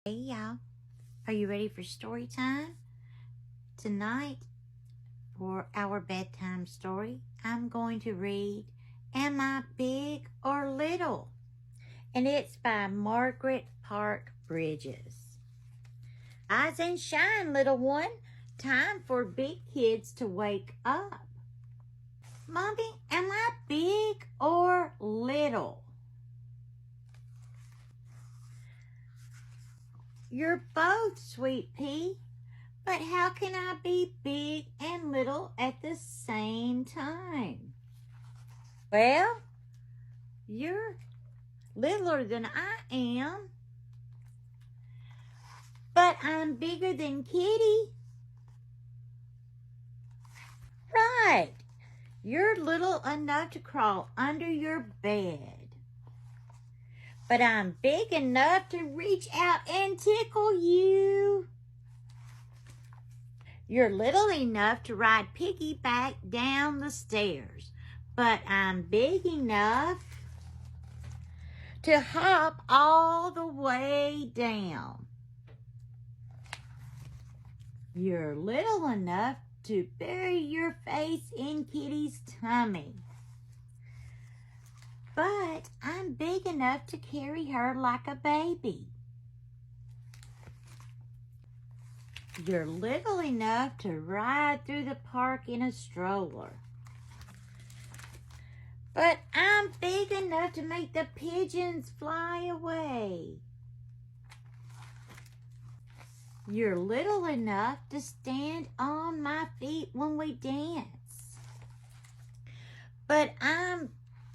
Hey y'all, are you ready for story time? Tonight, for our bedtime story, I'm going to read Am I Big or Little? And it's by Margaret Park Bridges. Rise and shine, little one. Time for big kids to wake up. Mommy, am I big or little? You're both, sweet pea. But how can I be big and little at the same time? Well, you're littler than I am. But I'm bigger than Kitty. Right. You're little enough to crawl under your bed. But I'm big enough to reach out and tickle you. You're little enough to ride piggyback down the stairs, but I'm big enough to hop all the way down. You're little enough to bury your face in Kitty's tummy, but I'm big enough to carry her like a baby. You're little enough to ride through the park in a stroller, but I'm big enough to make the pigeons fly away. You're little enough to stand on my feet when we dance, but I'm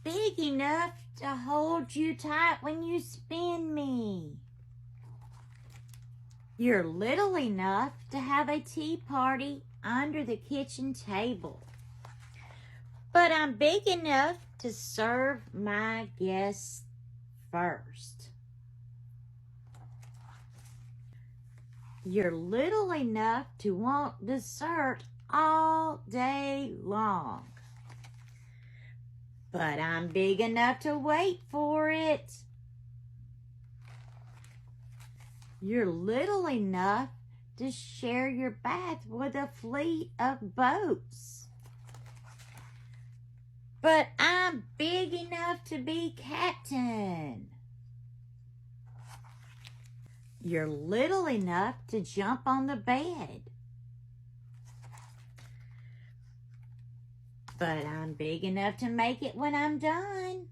big enough to hold you tight when you spin me. You're little enough to have a tea party under the kitchen table, but I'm big enough to serve my guests first. You're little enough to want dessert all day long, but I'm big enough to wait for it. You're little enough to share your bath with a fleet of boats, but I'm big enough to be captain. You're little enough to jump on the bed, but I'm big enough to make it when I'm done.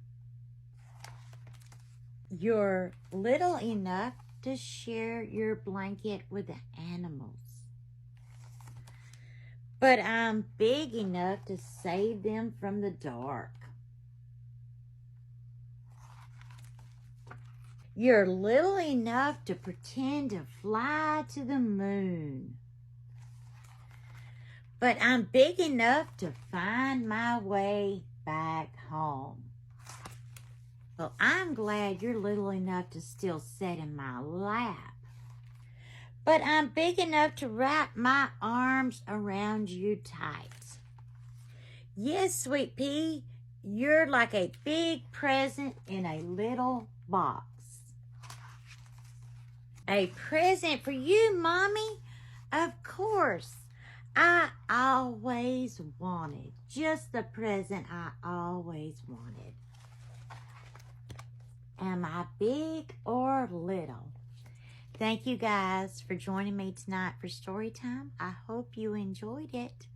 You're little enough to share your blanket with the animals, but I'm big enough to save them from the dark. You're little enough to pretend to fly to the moon, but I'm big enough to find my way back home. Well, I'm glad you're little enough to still sit in my lap, but I'm big enough to wrap my arms around you tight. Yes, sweet pea, you're like a big present in a little box. A present for you, Mommy? Of course. I always wanted just the present I always wanted. Am I big or little? Thank you guys for joining me tonight for story time. I hope you enjoyed it,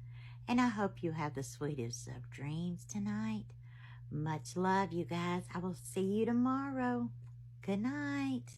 and I hope you have the sweetest of dreams tonight. Much love, you guys. I will see you tomorrow. Good night.